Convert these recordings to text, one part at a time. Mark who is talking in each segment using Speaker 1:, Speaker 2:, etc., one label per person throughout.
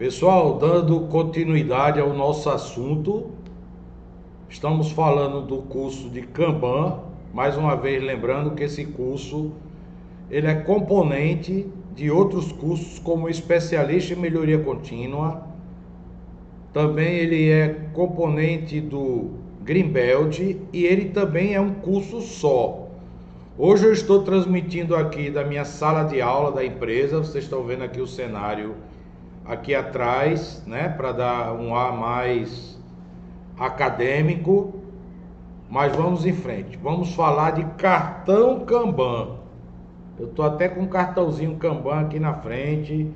Speaker 1: Pessoal, dando continuidade ao nosso assunto, estamos falando do curso de Kanban. Mais uma vez lembrando que esse curso ele é componente de outros cursos como especialista em melhoria contínua. Também ele é componente do Greenbelt e ele também é um curso só. Hoje eu estou transmitindo aqui da minha sala de aula da empresa. Vocês estão vendo aqui o cenário aqui atrás, né, para dar um ar mais acadêmico. Mas vamos em frente. Vamos falar de cartão Kanban. Eu tô até com um cartãozinho Kanban aqui na frente.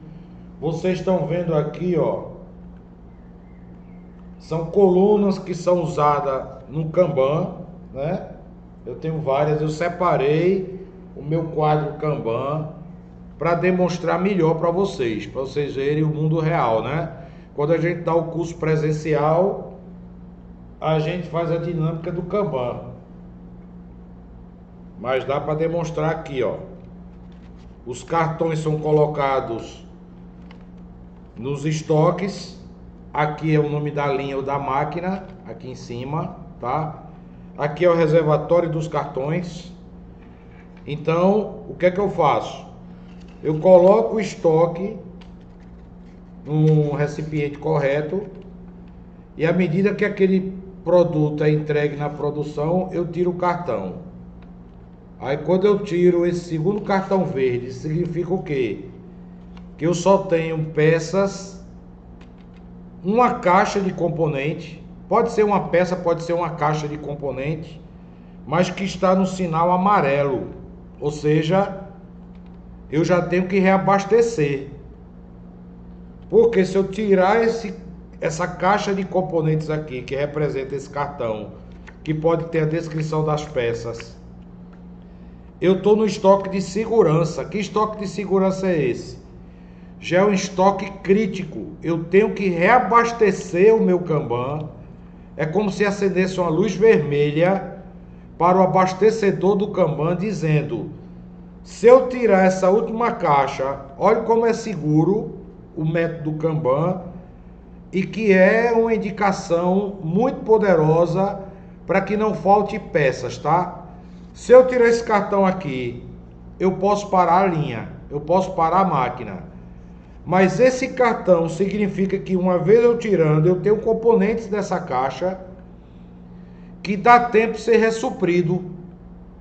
Speaker 1: Vocês estão vendo aqui, ó. São colunas que são usadas no Kanban, né? Eu tenho várias. Eu separei o meu quadro Kanban para demonstrar melhor para vocês verem o mundo real, né? Quando a gente dá o curso presencial, a gente faz a dinâmica do Kanban. Mas dá para demonstrar aqui, ó. Os cartões são colocados nos estoques. Aqui é o nome da linha ou da máquina, aqui em cima, tá? Aqui é o reservatório dos cartões. Então, o que é que eu faço? Eu coloco o estoque num recipiente correto e à medida que aquele produto é entregue na produção, eu tiro o cartão. Aí quando eu tiro esse segundo cartão verde, significa o quê? Que eu só tenho peças, uma caixa de componente, pode ser uma peça, pode ser uma caixa de componente, mas que está no sinal amarelo, ou seja, eu já tenho que reabastecer. Porque se eu tirar essa caixa de componentes aqui, que representa esse cartão, que pode ter a descrição das peças, eu estou no estoque de segurança. Que estoque de segurança é esse? Já é um estoque crítico. Eu tenho que reabastecer o meu Kanban. É como se acendesse uma luz vermelha para o abastecedor do Kanban, dizendo: se eu tirar essa última caixa, olha como é seguro o método Kanban, e que é uma indicação muito poderosa para que não falte peças, tá? Se eu tirar esse cartão aqui, eu posso parar a linha, eu posso parar a máquina. Mas esse cartão significa que uma vez eu tirando, eu tenho componentes dessa caixa que dá tempo de ser ressuprido,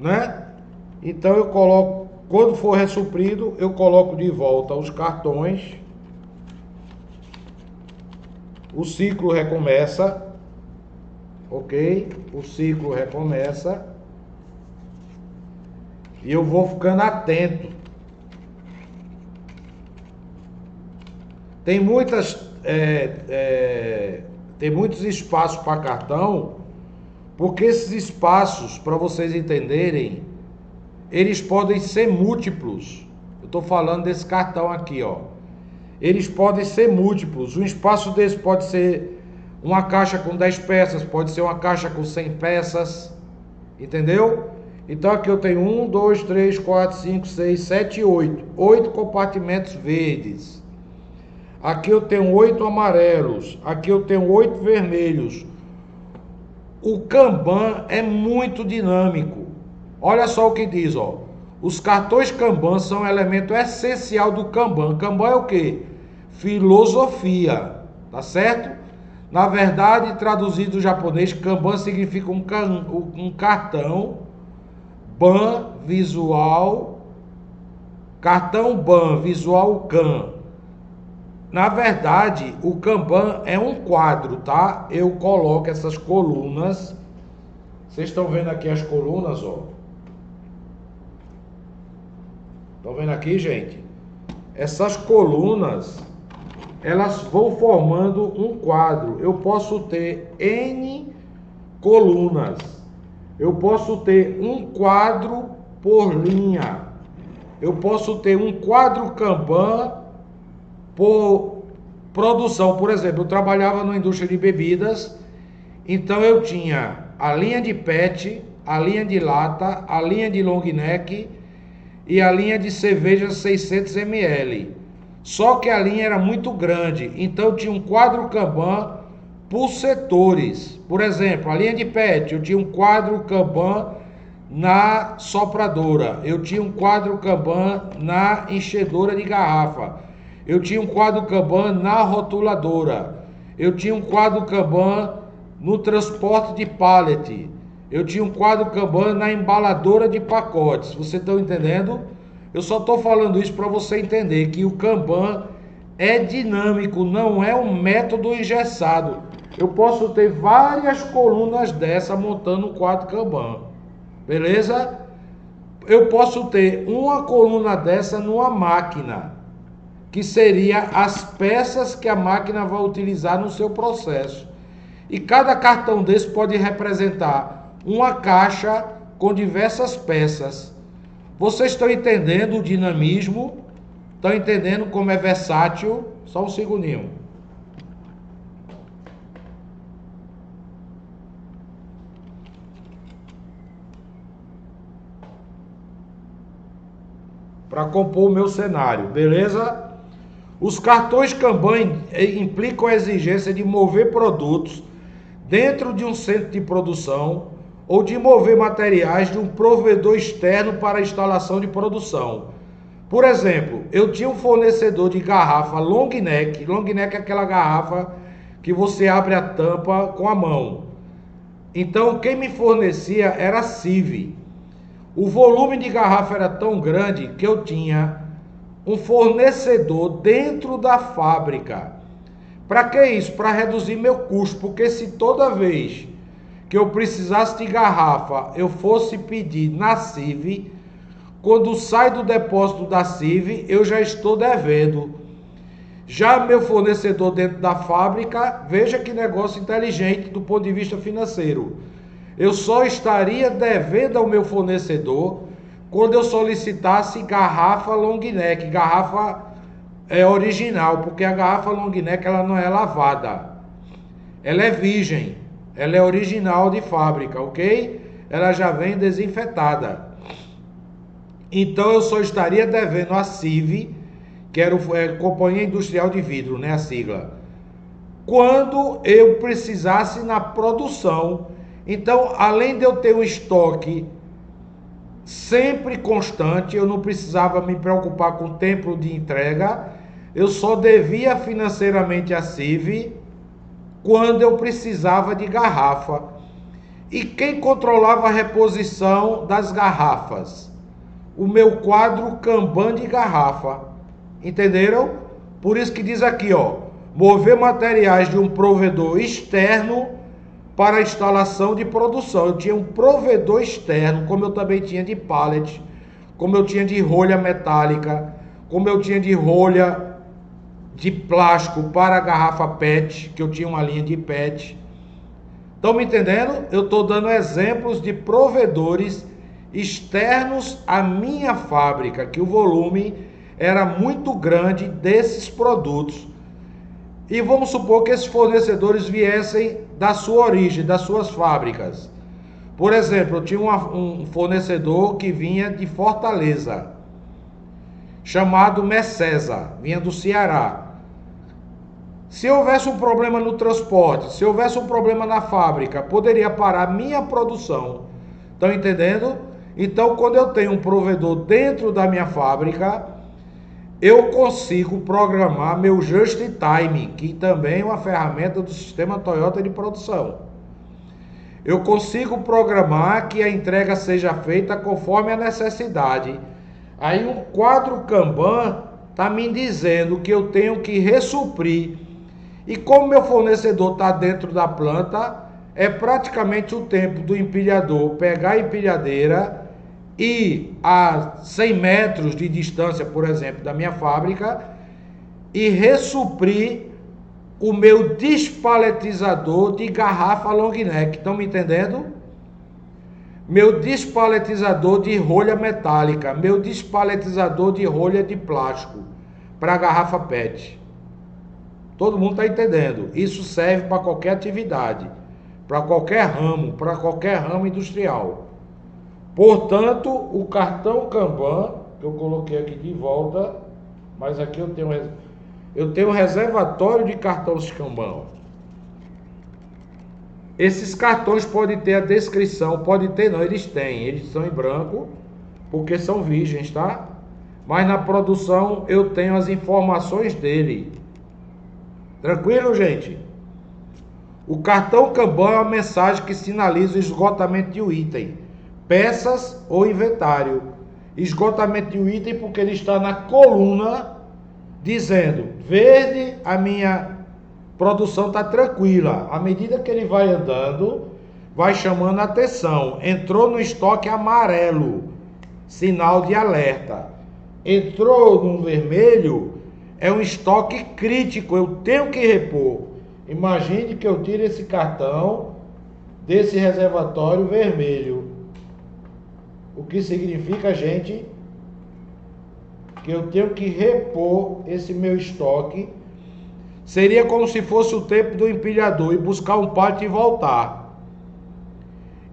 Speaker 1: né? Então eu coloco, quando for ressuprido, eu coloco de volta os cartões. O ciclo recomeça, ok? O ciclo recomeça. E eu vou ficando atento. Tem tem muitos espaços para cartão, porque esses espaços, para vocês entenderem, eles podem ser múltiplos. Eu estou falando desse cartão aqui, ó. Eles podem ser múltiplos. Um espaço desse pode ser uma caixa com 10 peças, pode ser uma caixa com 100 peças, entendeu? Então aqui eu tenho 1, 2, 3, 4, 5, 6, 7, 8. 8 compartimentos verdes. Aqui eu tenho 8 amarelos. Aqui eu tenho 8 vermelhos. O Kanban é muito dinâmico. Olha só o que diz, ó. Os cartões Kanban são um elemento essencial do Kanban. Kanban é o quê? Filosofia, tá certo? Na verdade, traduzido do japonês, Kanban significa um cartão Ban visual, cartão Ban visual Kan. Na verdade, o Kanban é um quadro, tá? Eu coloco essas colunas. Vocês estão vendo aqui as colunas, ó. Estão vendo aqui, gente? Essas colunas, elas vão formando um quadro. Eu posso ter N colunas. Eu posso ter um quadro por linha. Eu posso ter um quadro Kanban por produção. Por exemplo, eu trabalhava na indústria de bebidas, então eu tinha a linha de PET, a linha de lata, a linha de long neck e a linha de cerveja 600 ml. Só que a linha era muito grande, então tinha um quadro Kanban por setores. Por exemplo, a linha de PET, eu tinha um quadro Kanban na sopradora, eu tinha um quadro Kanban na enchedora de garrafa, eu tinha um quadro Kanban na rotuladora, eu tinha um quadro Kanban no transporte de pallet, eu tinha um quadro Kanban na embaladora de pacotes. Vocês estão entendendo? Eu só estou falando isso para você entender que o Kanban é dinâmico, não é um método engessado. Eu posso ter várias colunas dessa montando um quadro Kanban, beleza? Eu posso ter uma coluna dessa numa máquina, que seria as peças que a máquina vai utilizar no seu processo. E cada cartão desse pode representar uma caixa com diversas peças. Vocês estão entendendo o dinamismo? Estão entendendo como é versátil? Só um segundinho. Para compor o meu cenário, beleza? Os cartões Kanban implicam a exigência de mover produtos dentro de um centro de produção ou de mover materiais de um provedor externo para a instalação de produção. Por exemplo, eu tinha um fornecedor de garrafa long neck. Long neck é aquela garrafa que você abre a tampa com a mão. Então, quem me fornecia era a CIV. O volume de garrafa era tão grande que eu tinha um fornecedor dentro da fábrica. Para que isso? Para reduzir meu custo, porque se toda vez que eu precisasse de garrafa eu fosse pedir na CIV, quando sai do depósito da CIV eu já estou devendo. Já meu fornecedor dentro da fábrica, veja que negócio inteligente do ponto de vista financeiro. Eu só estaria devendo ao meu fornecedor quando eu solicitasse garrafa long neck, garrafa original, porque a garrafa long neck ela não é lavada, ela é virgem, ela é original de fábrica, ok? Ela já vem desinfetada. Então eu só estaria devendo a CIV, que era a Companhia Industrial de Vidro, né, a sigla, quando eu precisasse na produção. Então, além de eu ter um estoque sempre constante, eu não precisava me preocupar com o tempo de entrega, eu só devia financeiramente a CIV quando eu precisava de garrafa. E quem controlava a reposição das garrafas? O meu quadro Kanban de garrafa. Entenderam? Por isso que diz aqui, ó, mover materiais de um provedor externo para a instalação de produção. Eu tinha um provedor externo, como eu também tinha de pallet, como eu tinha de rolha metálica, como eu tinha de rolha de plástico para a garrafa PET, que eu tinha uma linha de PET. Estão me entendendo? Eu estou dando exemplos de provedores externos à minha fábrica, que o volume era muito grande desses produtos. E vamos supor que esses fornecedores viessem da sua origem, das suas fábricas. Por exemplo, eu tinha um fornecedor que vinha de Fortaleza, chamado Messesa, vinha do Ceará. Se houvesse um problema no transporte, se houvesse um problema na fábrica, poderia parar minha produção. Estão entendendo? Então, quando eu tenho um provedor dentro da minha fábrica, eu consigo programar meu Just Time, que também é uma ferramenta do sistema Toyota de produção. Eu consigo programar que a entrega seja feita conforme a necessidade. Aí um quadro Kanban está me dizendo que eu tenho que ressuprir. E como meu fornecedor está dentro da planta, é praticamente o tempo do empilhador pegar a empilhadeira e a 100 metros de distância, por exemplo, da minha fábrica, e ressuprir o meu despaletizador de garrafa long neck. Estão me entendendo? Meu despaletizador de rolha metálica, meu despaletizador de rolha de plástico para garrafa PET. Todo mundo está entendendo? Isso serve para qualquer atividade, para qualquer ramo industrial. Portanto, o cartão Kanban, que eu coloquei aqui de volta, Mas aqui eu tenho um reservatório de cartões Kanban. Ó. Esses cartões podem ter a descrição, pode ter não, eles têm, eles são em branco, porque são virgens, tá? Mas na produção eu tenho as informações dele. Tranquilo, gente? O cartão Kanban é uma mensagem que sinaliza o esgotamento de um item, peças ou inventário. Esgotamento de um item porque ele está na coluna dizendo, verde, a minha produção está tranquila. À medida que ele vai andando, vai chamando a atenção. Entrou no estoque amarelo, sinal de alerta. Entrou no vermelho, é um estoque crítico, eu tenho que repor. Imagine que eu tire esse cartão desse reservatório vermelho. O que significa, gente, que eu tenho que repor esse meu estoque. Seria como se fosse o tempo do empilhador ir buscar um pallet e voltar.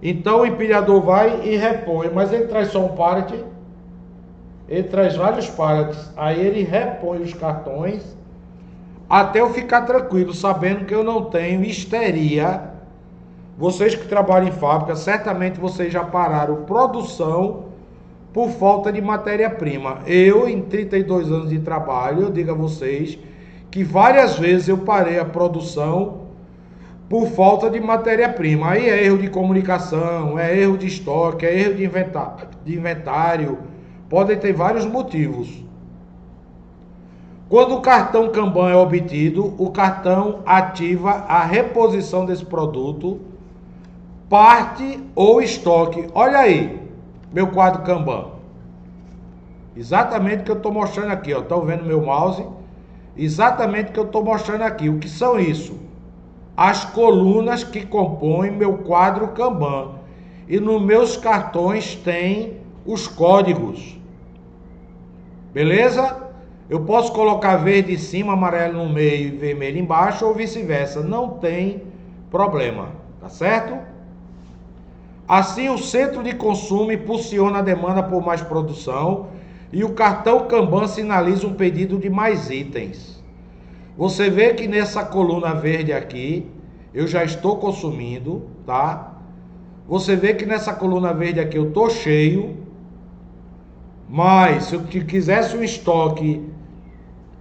Speaker 1: Então o empilhador vai e repõe, mas ele traz só um pallet, ele traz vários pallets, aí ele repõe os cartões até eu ficar tranquilo, sabendo que eu não tenho histeria. Vocês que trabalham em fábrica, certamente vocês já pararam produção por falta de matéria-prima. Eu, em 32 anos de trabalho, eu digo a vocês que várias vezes eu parei a produção por falta de matéria-prima. Aí é erro de comunicação, é erro de estoque, é erro de inventário. Podem ter vários motivos. Quando o cartão Kanban é obtido, o cartão ativa a reposição desse produto, parte ou estoque. Olha aí, meu quadro Kanban. Exatamente o que eu estou mostrando aqui. Estão vendo meu mouse? Exatamente o que eu estou mostrando aqui. O que são isso? As colunas que compõem meu quadro Kanban. E nos meus cartões tem os códigos. Beleza? Eu posso colocar verde em cima, amarelo no meio e vermelho embaixo, ou vice-versa. Não tem problema. Tá certo? Assim, o centro de consumo impulsiona a demanda por mais produção e o cartão Kanban sinaliza um pedido de mais itens. Você vê que nessa coluna verde aqui, eu já estou consumindo, tá? Você vê que nessa coluna verde aqui eu estou cheio, mas se eu quisesse um estoque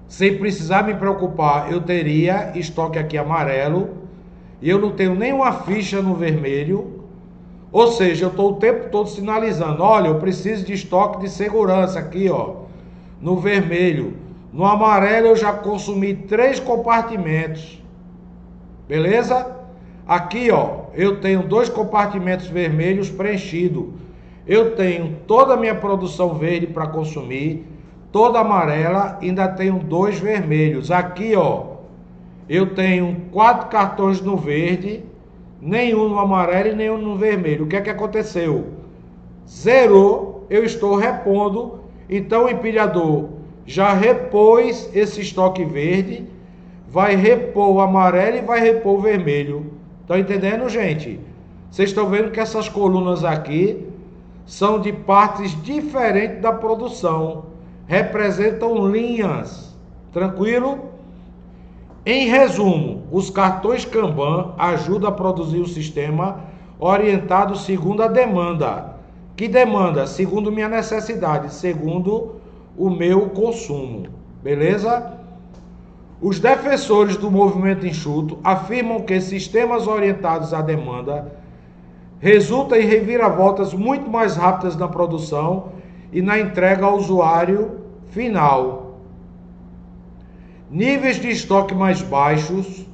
Speaker 1: sem precisar me preocupar, eu teria estoque aqui amarelo e eu não tenho nenhuma ficha no vermelho. Ou seja, eu estou o tempo todo sinalizando, olha, eu preciso de estoque de segurança aqui, ó, no vermelho. No amarelo eu já consumi 3 compartimentos, beleza? Aqui, ó, eu tenho 2 compartimentos vermelhos preenchidos. Eu tenho toda a minha produção verde para consumir, toda amarela, ainda tenho 2 vermelhos. Aqui, ó, eu tenho 4 cartões no verde, nenhum no amarelo e nenhum no vermelho. O que é que aconteceu? Zerou, eu estou repondo, então o empilhador já repôs esse estoque verde, vai repor o amarelo e vai repor o vermelho. Estão entendendo, gente? Vocês estão vendo que essas colunas aqui são de partes diferentes da produção, representam linhas. Tranquilo? Em resumo, os cartões Kanban ajudam a produzir o sistema orientado segundo a demanda. Que demanda? Segundo minha necessidade, segundo o meu consumo. Beleza? Os defensores do movimento enxuto afirmam que sistemas orientados à demanda resultam em reviravoltas muito mais rápidas na produção e na entrega ao usuário final. Níveis de estoque mais baixos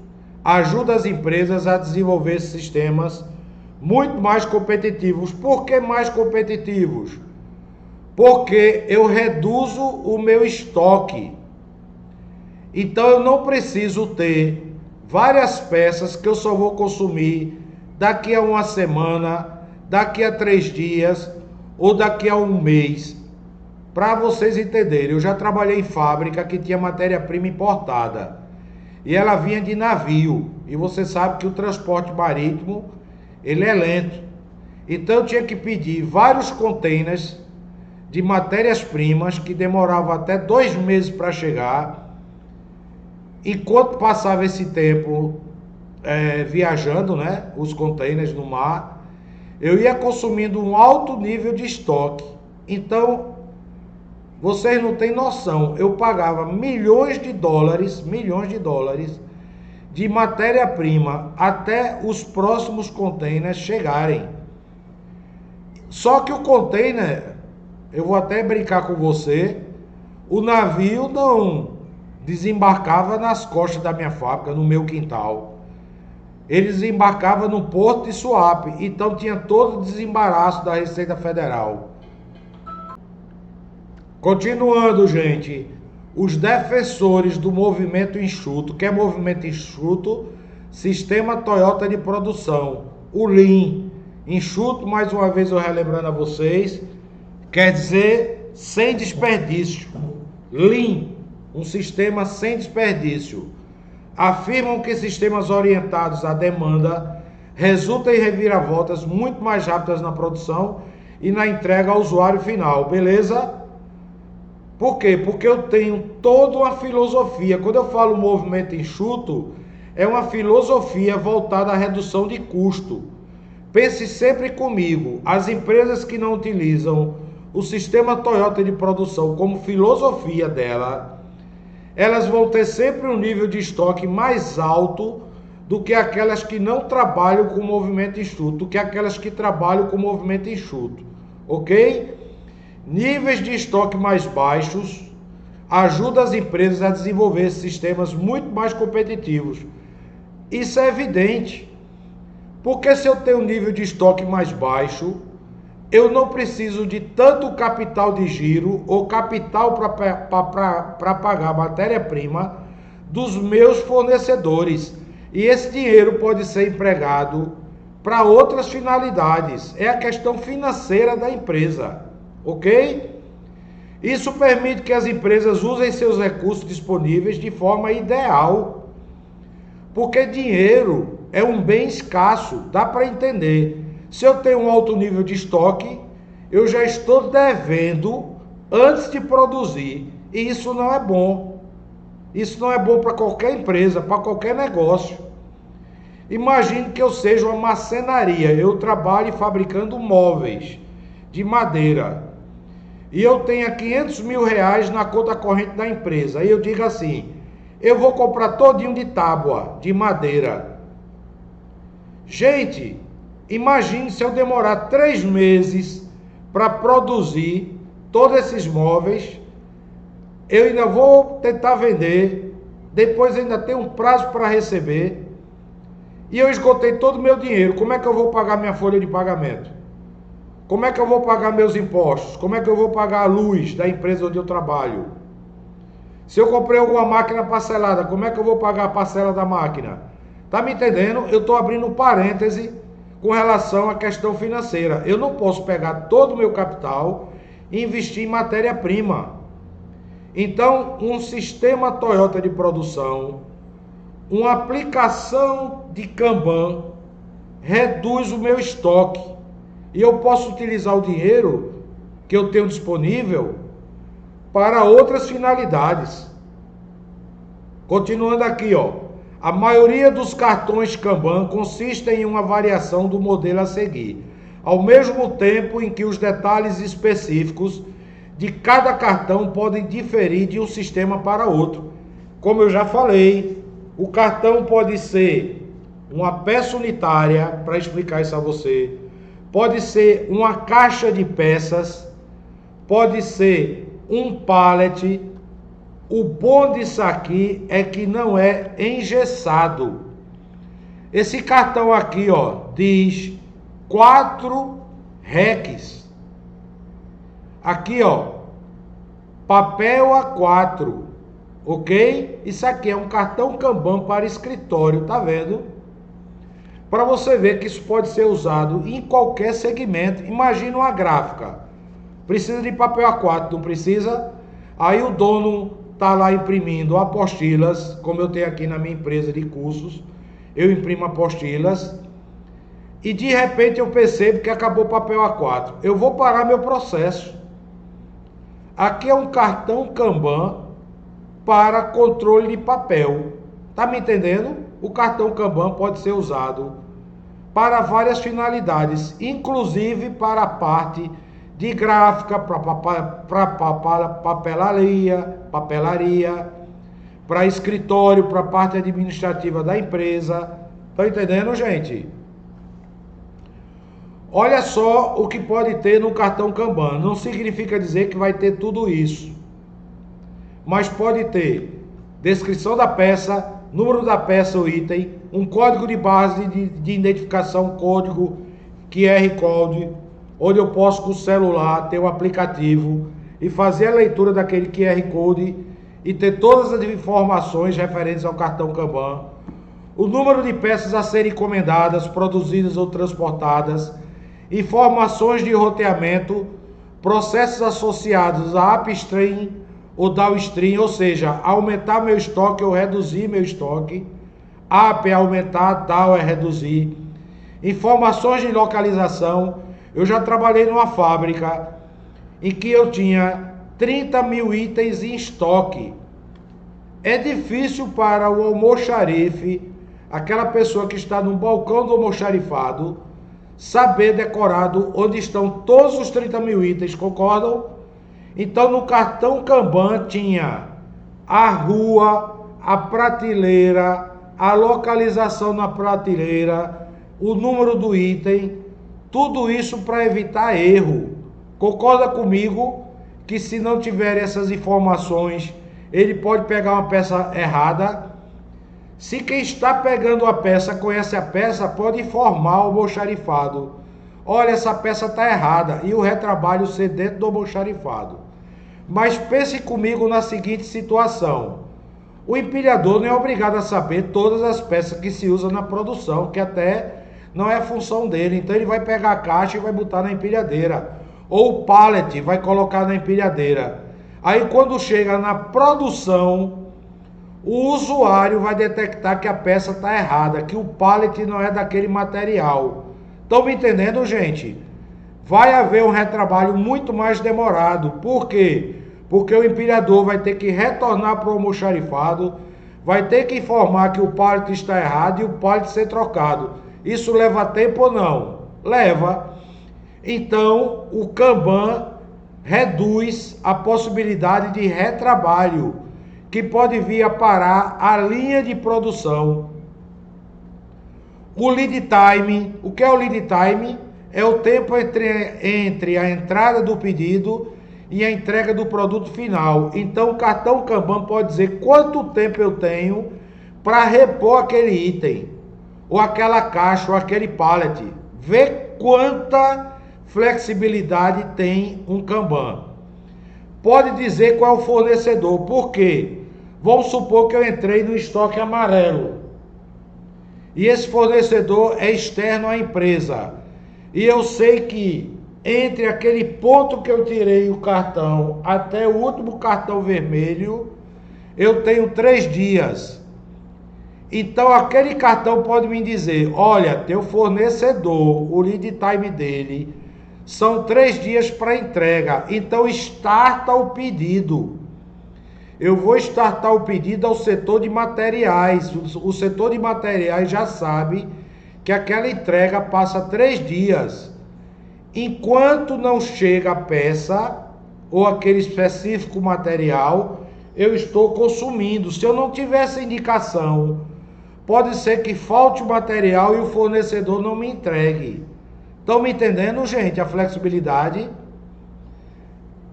Speaker 1: ajudam as empresas a desenvolver sistemas muito mais competitivos. Por que mais competitivos? Porque eu reduzo o meu estoque. Então eu não preciso ter várias peças que eu só vou consumir daqui a uma semana, daqui a 3 dias ou daqui a um mês. Para vocês entenderem, eu já trabalhei em fábrica que tinha matéria-prima importada e ela vinha de navio, e você sabe que o transporte marítimo ele é lento, então eu tinha que pedir vários containers de matérias-primas que demorava até 2 meses para chegar. Enquanto passava esse tempo viajando, né, os containers no mar, eu ia consumindo um alto nível de estoque. Então, vocês não têm noção, eu pagava milhões de dólares de matéria-prima até os próximos containers chegarem. Só que o container, eu vou até brincar com você, o navio não desembarcava nas costas da minha fábrica, no meu quintal. Ele desembarcava no Porto de Suape, então tinha todo o desembaraço da Receita Federal. Continuando, gente, os defensores do movimento enxuto, que é movimento enxuto, sistema Toyota de produção, o Lean. Enxuto, mais uma vez eu relembrando a vocês, quer dizer sem desperdício. Lean, um sistema sem desperdício. Afirmam que sistemas orientados à demanda resultam em reviravoltas muito mais rápidas na produção e na entrega ao usuário final, beleza? Por quê? Porque eu tenho toda uma filosofia. Quando eu falo movimento enxuto, é uma filosofia voltada à redução de custo. Pense sempre comigo, as empresas que não utilizam o sistema Toyota de produção como filosofia dela, elas vão ter sempre um nível de estoque mais alto do que aquelas que não trabalham com movimento enxuto, do que aquelas que trabalham com movimento enxuto, ok? Níveis de estoque mais baixos ajudam as empresas a desenvolver sistemas muito mais competitivos. Isso é evidente, porque se eu tenho um nível de estoque mais baixo, eu não preciso de tanto capital de giro ou capital para pagar matéria-prima dos meus fornecedores. E esse dinheiro pode ser empregado para outras finalidades. É a questão financeira da empresa, ok? Isso permite que as empresas usem seus recursos disponíveis de forma ideal, porque dinheiro é um bem escasso, dá para entender. Se eu tenho um alto nível de estoque, eu já estou devendo antes de produzir. E isso não é bom. Isso não é bom para qualquer empresa, para qualquer negócio. Imagine que eu seja uma marcenaria. Eu trabalho fabricando móveis de madeira. E eu tenho 500 mil reais na conta corrente da empresa. Aí eu digo assim, eu vou comprar todinho de tábua, de madeira. Gente, imagine se eu demorar 3 meses para produzir todos esses móveis, eu ainda vou tentar vender, depois ainda tenho um prazo para receber, e eu esgotei todo o meu dinheiro. Como é que eu vou pagar minha folha de pagamento? Como é que eu vou pagar meus impostos? Como é que eu vou pagar a luz da empresa onde eu trabalho? Se eu comprei alguma máquina parcelada, como é que eu vou pagar a parcela da máquina? Tá me entendendo? Eu estou abrindo um parêntese com relação à questão financeira. Eu não posso pegar todo o meu capital e investir em matéria-prima. Então, um sistema Toyota de produção, uma aplicação de Kanban, reduz o meu estoque. E eu posso utilizar o dinheiro que eu tenho disponível para outras finalidades. Continuando aqui, ó. A maioria dos cartões Kanban consistem em uma variação do modelo a seguir, ao mesmo tempo em que os detalhes específicos de cada cartão podem diferir de um sistema para outro. Como eu já falei, o cartão pode ser uma peça unitária, para explicar isso a você, pode ser uma caixa de peças, pode ser um pallet. O bom disso aqui é que não é engessado. Esse cartão aqui, ó, diz 4 RECs. Aqui, ó, papel A4, ok? Isso aqui é um cartão Kanban para escritório, tá vendo? Para você ver que isso pode ser usado em qualquer segmento. Imagina uma gráfica. Precisa de papel A4, não precisa? Aí o dono está lá imprimindo apostilas, como eu tenho aqui na minha empresa de cursos, eu imprimo apostilas, e de repente eu percebo que acabou o papel A4. Eu vou parar meu processo. Aqui é um cartão Kanban para controle de papel. Tá me entendendo? O cartão Kanban pode ser usado para várias finalidades, inclusive para a parte de gráfica, para papelaria, para escritório, para a parte administrativa da empresa. Tá entendendo, gente? Olha só o que pode ter no cartão Kanban. Não significa dizer que vai ter tudo isso, mas pode ter descrição da peça, número da peça ou item, um código de base de identificação, código QR Code, onde eu posso com o celular ter um aplicativo e fazer a leitura daquele QR Code e ter todas as informações referentes ao cartão Kanban, o número de peças a serem encomendadas, produzidas ou transportadas, informações de roteamento, processos associados a upstream ou downstream, ou seja, aumentar meu estoque ou reduzir meu estoque. Up é aumentar, down é reduzir. Informações de localização. Eu já trabalhei numa fábrica em que eu tinha 30 mil itens em estoque. É difícil para o almoxarife, aquela pessoa que está no balcão do almoxarifado, saber decorado onde estão todos os 30 mil itens, concordam? Então no cartão Kanban tinha a rua, a prateleira, a localização na prateleira, o número do item, tudo isso para evitar erro. Concorda comigo que se não tiver essas informações, ele pode pegar uma peça errada? Se quem está pegando a peça conhece a peça, pode informar o almoxarifado. Olha, essa peça está errada, e o retrabalho ser dentro do almoxarifado. Mas pense comigo na seguinte situação. O empilhador não é obrigado a saber todas as peças que se usam na produção, que até não é a função dele. Então ele vai pegar a caixa e vai botar na empilhadeira. Ou o pallet vai colocar na empilhadeira. Aí quando chega na produção, o usuário vai detectar que a peça está errada, que o pallet não é daquele material. Estão me entendendo, gente? Vai haver um retrabalho muito mais demorado. Por quê? Porque o empilhador vai ter que retornar para o almoxarifado, vai ter que informar que o pallet está errado e o pallet ser trocado. Isso leva tempo ou não? Leva. Então, o Kanban reduz a possibilidade de retrabalho, que pode vir a parar a linha de produção. O lead time, o que é o lead time? É o tempo entre a entrada do pedido e a entrega do produto final. Então o cartão Kanban pode dizer quanto tempo eu tenho para repor aquele item, ou aquela caixa, ou aquele pallet. Vê quanta flexibilidade tem um Kanban. Pode dizer qual é o fornecedor. Por quê? Vamos supor que eu entrei no estoque amarelo e esse fornecedor é externo à empresa, e eu sei que entre aquele ponto que eu tirei o cartão até o último cartão vermelho, eu tenho 3 dias. Então aquele cartão pode me dizer, olha, teu fornecedor, o lead time dele são 3 dias para entrega, então starta o pedido. Eu vou startar o pedido ao setor de materiais. O setor de materiais já sabe que aquela entrega passa 3 dias. Enquanto não chega a peça ou aquele específico material, eu estou consumindo. Se eu não tiver essa indicação, pode ser que falte o material e o fornecedor não me entregue. Estão me entendendo, gente? A flexibilidade.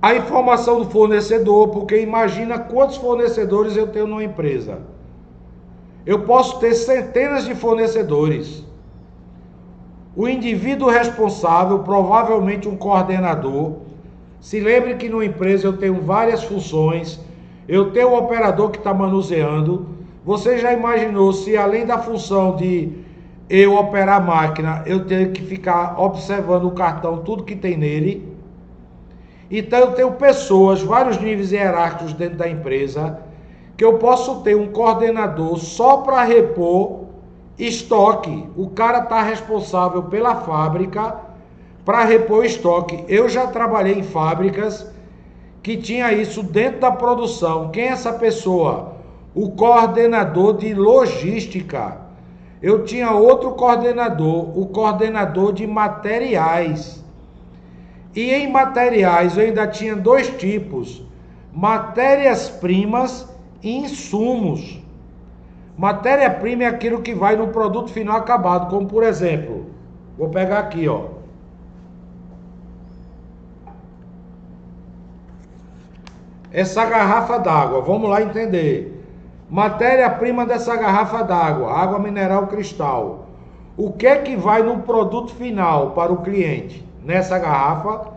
Speaker 1: A informação do fornecedor, porque imagina quantos fornecedores eu tenho numa empresa. Eu posso ter centenas de fornecedores. O indivíduo responsável, provavelmente um coordenador. Se lembre que numa empresa eu tenho várias funções. Eu tenho um operador que está manuseando. Você já imaginou se além da função de eu operar a máquina, eu tenho que ficar observando o cartão, tudo que tem nele? Então eu tenho pessoas, vários níveis hierárquicos dentro da empresa, que eu posso ter um coordenador só para repor estoque. O cara está responsável pela fábrica para repor estoque. Eu já trabalhei em fábricas que tinha isso dentro da produção. Quem é essa pessoa? O coordenador de logística. Eu tinha outro coordenador, o coordenador de materiais. E em materiais eu ainda tinha dois tipos: matérias-primas e insumos. Matéria-prima é aquilo que vai no produto final acabado, como por exemplo, vou pegar aqui, ó. Essa garrafa d'água, vamos lá entender. Matéria-prima dessa garrafa d'água, água mineral cristal. O que é que vai no produto final para o cliente? Nessa garrafa.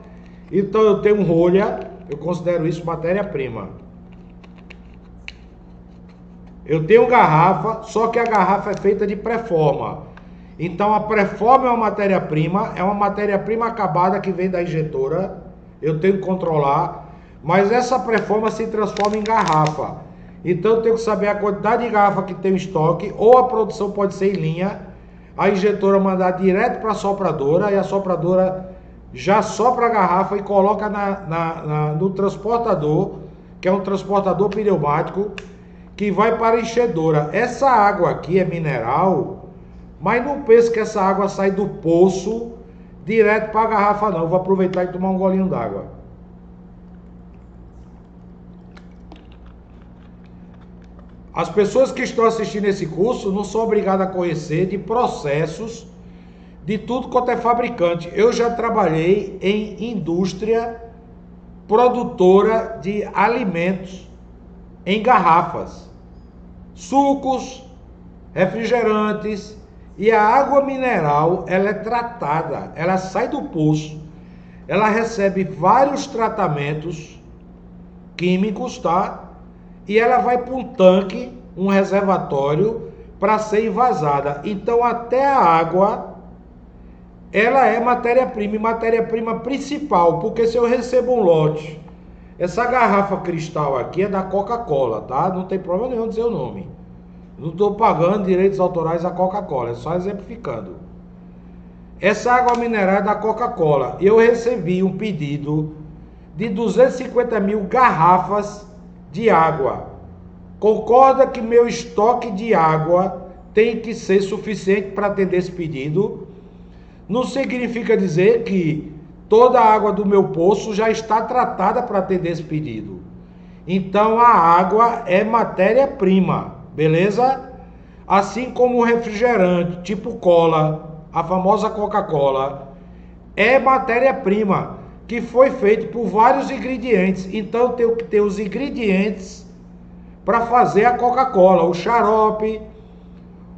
Speaker 1: Então eu tenho rolha, eu considero isso matéria-prima. Eu tenho garrafa, só que a garrafa é feita de pré-forma. Então a pré-forma é uma matéria-prima acabada que vem da injetora. Eu tenho que controlar, mas essa pré-forma se transforma em garrafa. Então eu tenho que saber a quantidade de garrafa que tem em estoque, ou a produção pode ser em linha, a injetora mandar direto para a sopradora, e a sopradora já sopra a garrafa e coloca no transportador, que é um transportador pneumático, que vai para a enchedora. Essa água aqui é mineral, mas não pense que essa água sai do poço direto para a garrafa não. Eu vou aproveitar e tomar um golinho d'água. As pessoas que estão assistindo esse curso não são obrigadas a conhecer de processos de tudo quanto é fabricante. Eu já trabalhei em indústria produtora de alimentos em garrafas, sucos, refrigerantes, e a água mineral, ela é tratada, ela sai do poço, ela recebe vários tratamentos químicos, tá? E ela vai para um tanque, um reservatório, para ser envasada. Então até a água, ela é matéria-prima, e matéria-prima principal, porque se eu recebo um lote, essa garrafa cristal aqui é da Coca-Cola, tá? Não tem problema nenhum dizer o nome. Não estou pagando direitos autorais à Coca-Cola, é só exemplificando. Essa água mineral é da Coca-Cola. Eu recebi um pedido de 250 mil garrafas de água. Concorda que meu estoque de água tem que ser suficiente para atender esse pedido? Não significa dizer que toda a água do meu poço já está tratada para atender esse pedido. Então a água é matéria-prima, beleza? Assim como o refrigerante, tipo cola, a famosa Coca-Cola, é matéria-prima, que foi feito por vários ingredientes. Então eu tenho que ter os ingredientes para fazer a Coca-Cola: o xarope,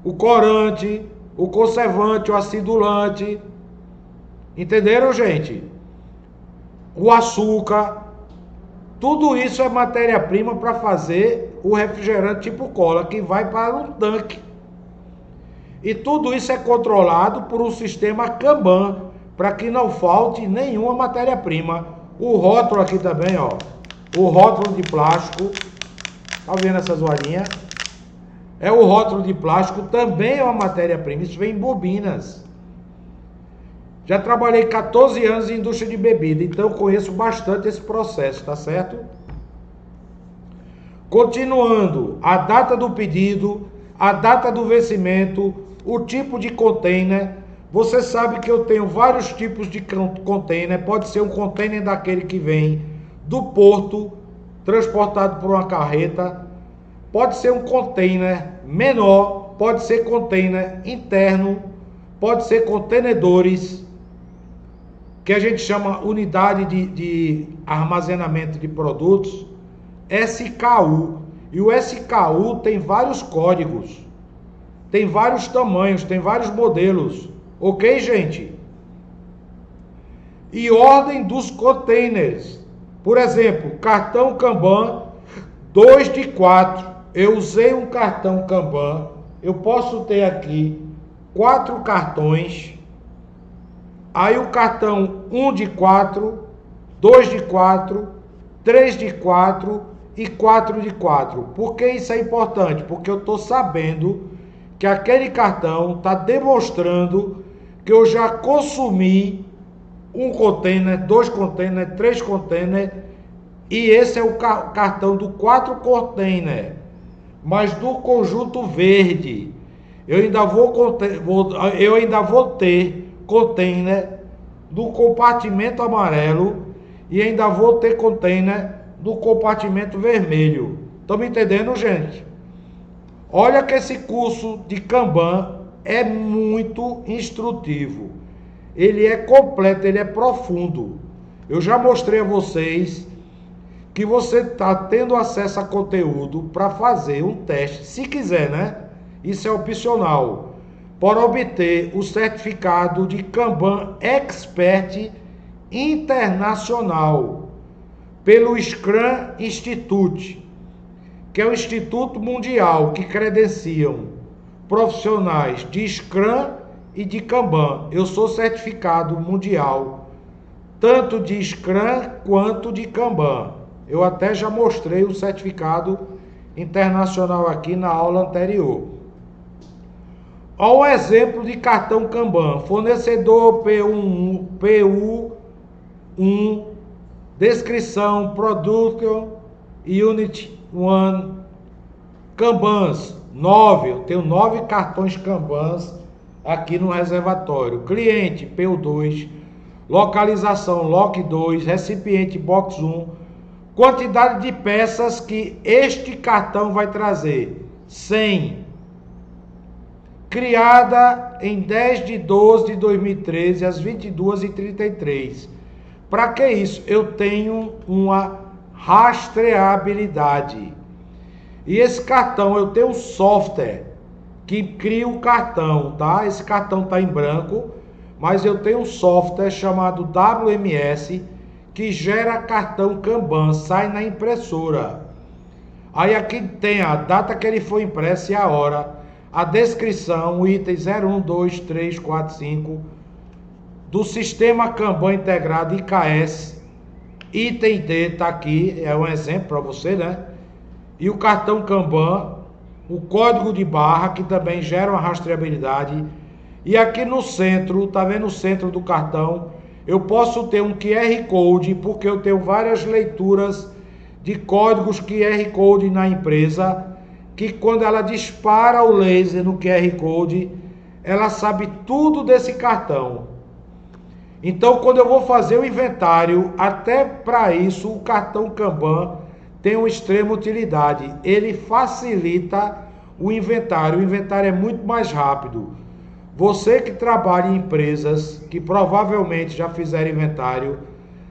Speaker 1: o corante, o conservante, o acidulante. Entenderam, gente? O açúcar. Tudo isso é matéria-prima para fazer o refrigerante tipo cola, que vai para um tanque. E tudo isso é controlado por um sistema Kanban, para que não falte nenhuma matéria-prima. O rótulo aqui também, ó. O rótulo de plástico. Tá vendo essa zoadinha? É o rótulo de plástico, também é uma matéria-prima. Isso vem em bobinas. Já trabalhei 14 anos em indústria de bebida, então eu conheço bastante esse processo, tá certo? Continuando, a data do pedido, a data do vencimento, o tipo de container. Você sabe que eu tenho vários tipos de container. Pode ser um container daquele que vem do porto, transportado por uma carreta. Pode ser um container menor, pode ser container interno, pode ser contenedores, que a gente chama unidade de armazenamento de produtos, SKU. E o SKU tem vários códigos, tem vários tamanhos, tem vários modelos. Ok, gente? E ordem dos containers. Por exemplo, cartão Kanban 2 de 4. Eu usei um cartão Kanban. Eu posso ter aqui 4 cartões. Aí o cartão 1 de 4, 2 de 4, 3 de 4 e 4 de 4. Por que isso é importante? Porque eu estou sabendo que aquele cartão está demonstrando que eu já consumi um container, 2 containers, 3 containers E esse é o cartão do 4 container, mas do conjunto verde. Eu ainda vou ter container do compartimento amarelo e ainda vou ter container do compartimento vermelho. Estão me entendendo, gente? Olha que esse curso de Kanban é muito instrutivo. Ele é completo, ele é profundo. Eu já mostrei a vocês que você está tendo acesso a conteúdo para fazer um teste, se quiser, né? Isso é opcional, para obter o certificado de Kanban Expert Internacional pelo Scrum Institute, que é o Instituto Mundial que credenciam profissionais de Scrum e de Kanban. Eu sou certificado mundial, tanto de Scrum quanto de Kanban. Eu até já mostrei o certificado internacional aqui na aula anterior. Olha o exemplo de cartão Kanban. Fornecedor PU1, descrição, produto, unit 1, Kanbans, 9. Eu tenho 9 cartões Kanbans aqui no reservatório. Cliente, PU2, localização, LOC 2, recipiente, Box 1, quantidade de peças que este cartão vai trazer, 100. Criada em 10 de 12 de 2013, às 22h33. Para que isso? Eu tenho uma rastreabilidade. E esse cartão, eu tenho um software que cria o cartão, tá? Esse cartão está em branco, mas eu tenho um software chamado WMS que gera cartão Kanban, sai na impressora. Aí aqui tem a data que ele foi impresso e a hora, a descrição, o item 01, 2, 3, 4, 5 do sistema Kanban integrado IKS, item D está aqui, é um exemplo para você, né? E o cartão Kanban, o código de barra, que também gera uma rastreabilidade. E aqui no centro, tá vendo o centro do cartão? Eu posso ter um QR Code, porque eu tenho várias leituras de códigos QR Code na empresa, que quando ela dispara o laser no QR Code, ela sabe tudo desse cartão. Então, quando eu vou fazer o inventário, até para isso, o cartão Kanban tem uma extrema utilidade. Ele facilita o inventário. O inventário é muito mais rápido. Você que trabalha em empresas que provavelmente já fizeram inventário,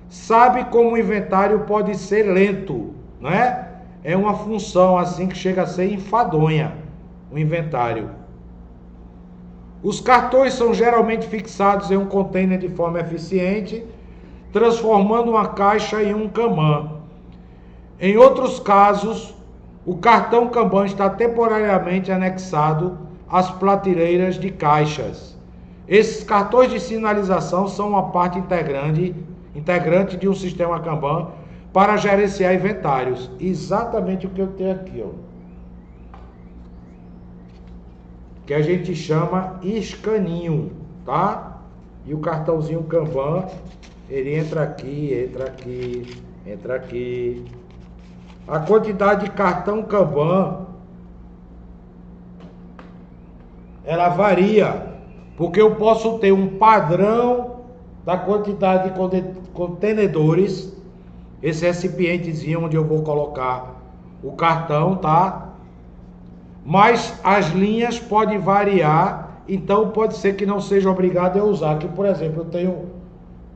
Speaker 1: sabe como o inventário pode ser lento, né? É uma função assim que chega a ser enfadonha, o inventário. Os cartões são geralmente fixados em um container de forma eficiente, transformando uma caixa em um Kanban. Em outros casos, o cartão Kanban está temporariamente anexado às prateleiras de caixas. Esses cartões de sinalização são uma parte integrante de um sistema Kanban para gerenciar inventários. Exatamente o que eu tenho aqui, ó. Que a gente chama escaninho, tá? E o cartãozinho Kanban, ele entra aqui, entra aqui, entra aqui. A quantidade de cartão Kanban, ela varia, porque eu posso ter um padrão da quantidade de contenedores, esse recipientezinho onde eu vou colocar o cartão, tá? Mas as linhas podem variar, então pode ser que não seja obrigado a usar. Aqui, por exemplo, eu tenho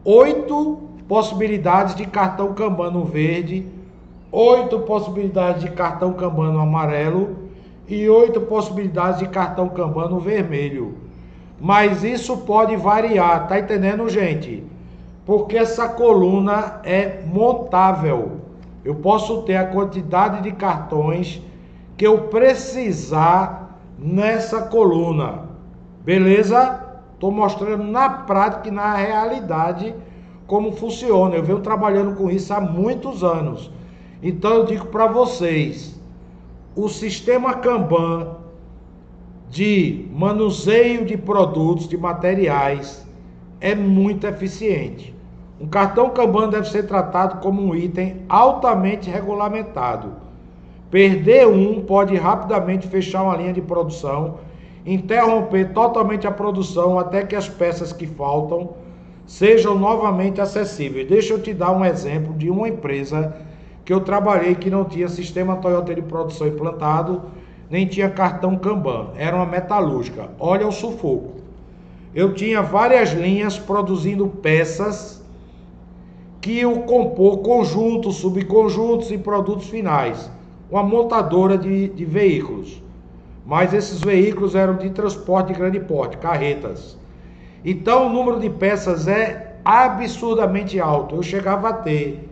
Speaker 1: 8 possibilidades de cartão Kanban no verde, 8 possibilidades de cartão Kanban no amarelo e 8 possibilidades de cartão Kanban no vermelho. Mas isso pode variar, tá entendendo, gente? Porque essa coluna é montável. Eu posso ter a quantidade de cartões que eu precisar nessa coluna. Beleza? Estou mostrando na prática e na realidade como funciona. Eu venho trabalhando com isso há muitos anos. Então eu digo para vocês, o sistema Kanban de manuseio de produtos, de materiais, é muito eficiente. Um cartão Kanban deve ser tratado como um item altamente regulamentado. Perder um pode rapidamente fechar uma linha de produção, interromper totalmente a produção até que as peças que faltam sejam novamente acessíveis. Deixa eu te dar um exemplo de uma empresa que eu trabalhei que não tinha sistema Toyota de produção implantado, nem tinha cartão Kanban, era uma metalúrgica. Olha o sufoco. Eu tinha várias linhas produzindo peças que iam compor conjuntos, subconjuntos e produtos finais. Uma montadora de veículos. Mas esses veículos eram de transporte de grande porte, carretas. Então o número de peças é absurdamente alto. Eu chegava a ter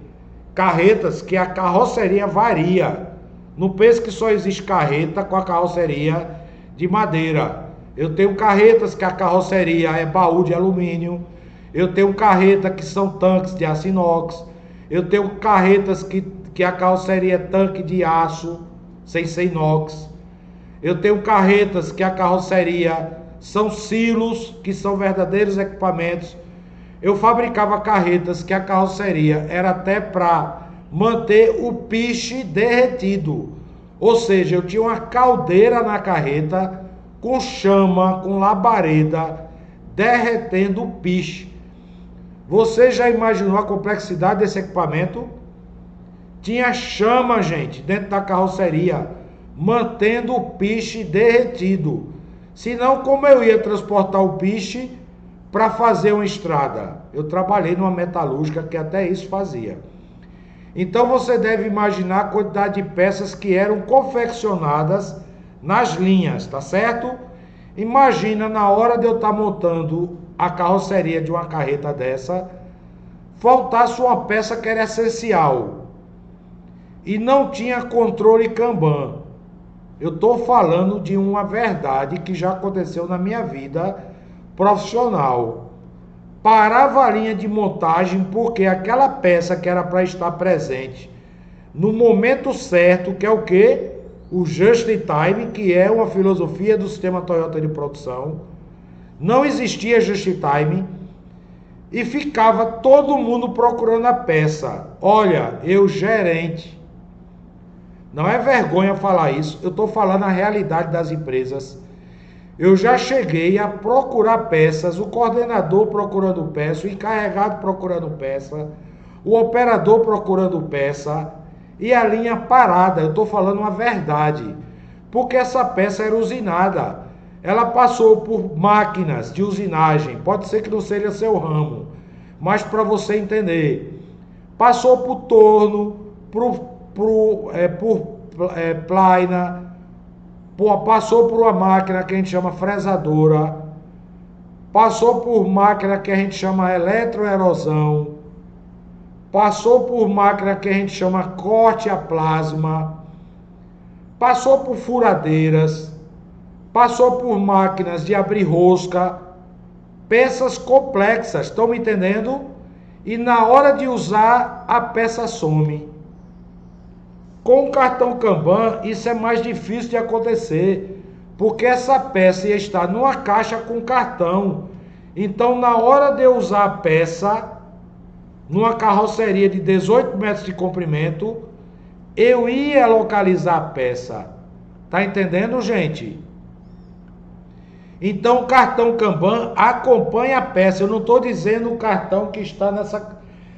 Speaker 1: carretas que a carroceria varia. Não pense que só existe carreta com a carroceria de madeira. Eu tenho carretas que a carroceria é baú de alumínio. Eu tenho carreta que são tanques de aço inox. Eu tenho carretas que a carroceria é tanque de aço, sem ser inox. Eu tenho carretas que a carroceria são silos, que são verdadeiros equipamentos. Eu fabricava carretas que a carroceria era até para manter o piche derretido. Ou seja, eu tinha uma caldeira na carreta com chama, com labareda, derretendo o piche. Você já imaginou a complexidade desse equipamento? Tinha chama, gente, dentro da carroceria, mantendo o piche derretido. Senão, como eu ia transportar o piche para fazer uma estrada? Eu trabalhei numa metalúrgica que até isso fazia. Então você deve imaginar a quantidade de peças que eram confeccionadas nas linhas, tá certo? Imagina na hora de eu estar montando a carroceria de uma carreta dessa, faltasse uma peça que era essencial e não tinha controle Kanban. Eu estou falando de uma verdade que já aconteceu na minha vida profissional. Parava a linha de montagem porque aquela peça que era para estar presente no momento certo, que é o quê? O Just in Time, que é uma filosofia do sistema Toyota de produção. Não existia Just in Time e ficava todo mundo procurando a peça. Olha, eu gerente, não é vergonha falar isso, eu estou falando a realidade das empresas. Eu já cheguei a procurar peças, o coordenador procurando peça, o encarregado procurando peça, o operador procurando peça e a linha parada. Eu estou falando uma verdade, porque essa peça era usinada. Ela passou por máquinas de usinagem, pode ser que não seja seu ramo, mas para você entender, passou por torno, por plaina, passou por uma máquina que a gente chama fresadora, passou por máquina que a gente chama eletroerosão, passou por máquina que a gente chama corte a plasma, passou por furadeiras, passou por máquinas de abrir rosca, peças complexas, estão me entendendo? E na hora de usar, a peça some. Com o cartão Kanban, isso é mais difícil de acontecer, porque essa peça ia estar numa caixa com cartão. Então, na hora de eu usar a peça, numa carroceria de 18 metros de comprimento, eu ia localizar a peça. Tá entendendo, gente? Então, o cartão Kanban acompanha a peça. Eu não estou dizendo o cartão que está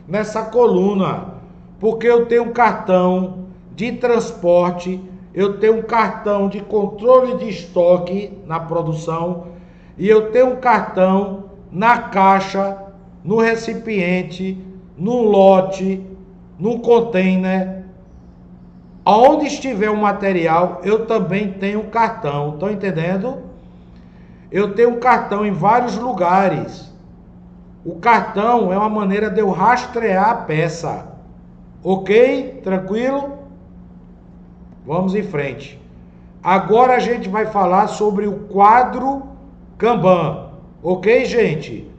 Speaker 1: nessa coluna, porque eu tenho um cartão de transporte, eu tenho um cartão de controle de estoque na produção e eu tenho um cartão na caixa, no recipiente, no lote, no container. Aonde estiver o material, eu também tenho um cartão. Estão entendendo? Eu tenho um cartão em vários lugares. O cartão é uma maneira de eu rastrear a peça. Ok? Tranquilo? Vamos em frente. Agora a gente vai falar sobre o quadro Kanban. Ok, gente?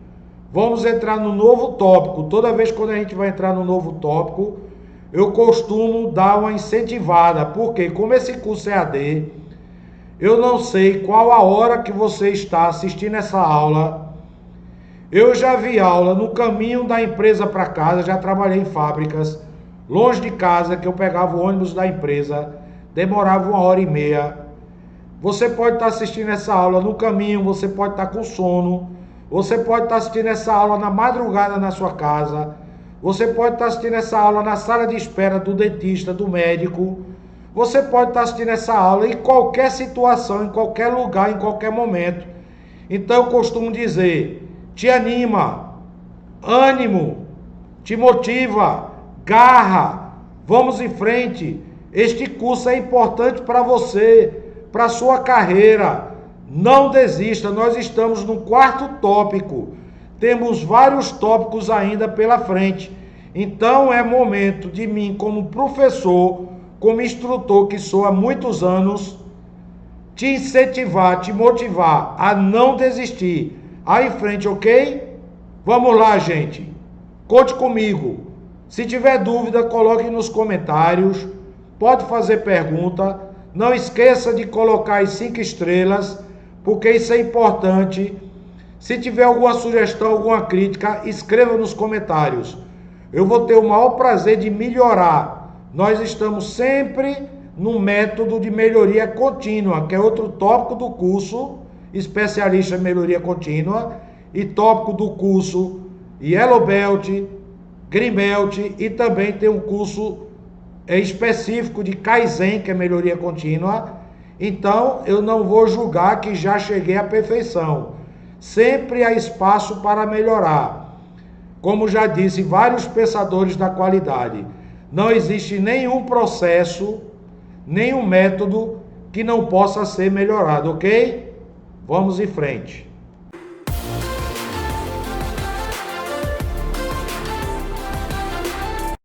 Speaker 1: Vamos entrar no novo tópico. Toda vez quando a gente vai entrar no novo tópico, eu costumo dar uma incentivada. Porque como esse curso é AD, eu não sei qual a hora que você está assistindo essa aula. Eu já vi aula no caminho da empresa para casa, já trabalhei em fábricas, longe de casa, que eu pegava o ônibus da empresa, demorava 1h30. Você pode estar assistindo essa aula no caminho, você pode estar com sono, você pode estar assistindo essa aula na madrugada na sua casa, você pode estar assistindo essa aula na sala de espera do dentista, do médico, você pode estar assistindo essa aula em qualquer situação, em qualquer lugar, em qualquer momento. Então eu costumo dizer, te anima, ânimo, te motiva, garra, vamos em frente. Este curso é importante para você, para a sua carreira. Não desista, nós estamos no 4º tópico. Temos vários tópicos ainda pela frente. Então é momento de mim, como professor, como instrutor que sou há muitos anos, te incentivar, te motivar a não desistir. Aí em frente, ok? Vamos lá, gente. Conte comigo. Se tiver dúvida, coloque nos comentários. Pode fazer pergunta. Não esqueça de colocar as 5 estrelas, porque isso é importante. Se tiver alguma sugestão, alguma crítica, escreva nos comentários. Eu vou ter o maior prazer de melhorar. Nós estamos sempre no método de melhoria contínua, que é outro tópico do curso, especialista em melhoria contínua, e tópico do curso Yellow Belt, Green Belt, e também tem um curso específico de Kaizen, que é melhoria contínua. Então, eu não vou julgar que já cheguei à perfeição. Sempre há espaço para melhorar. Como já disse vários pensadores da qualidade, não existe nenhum processo, nenhum método que não possa ser melhorado, ok? Vamos em frente.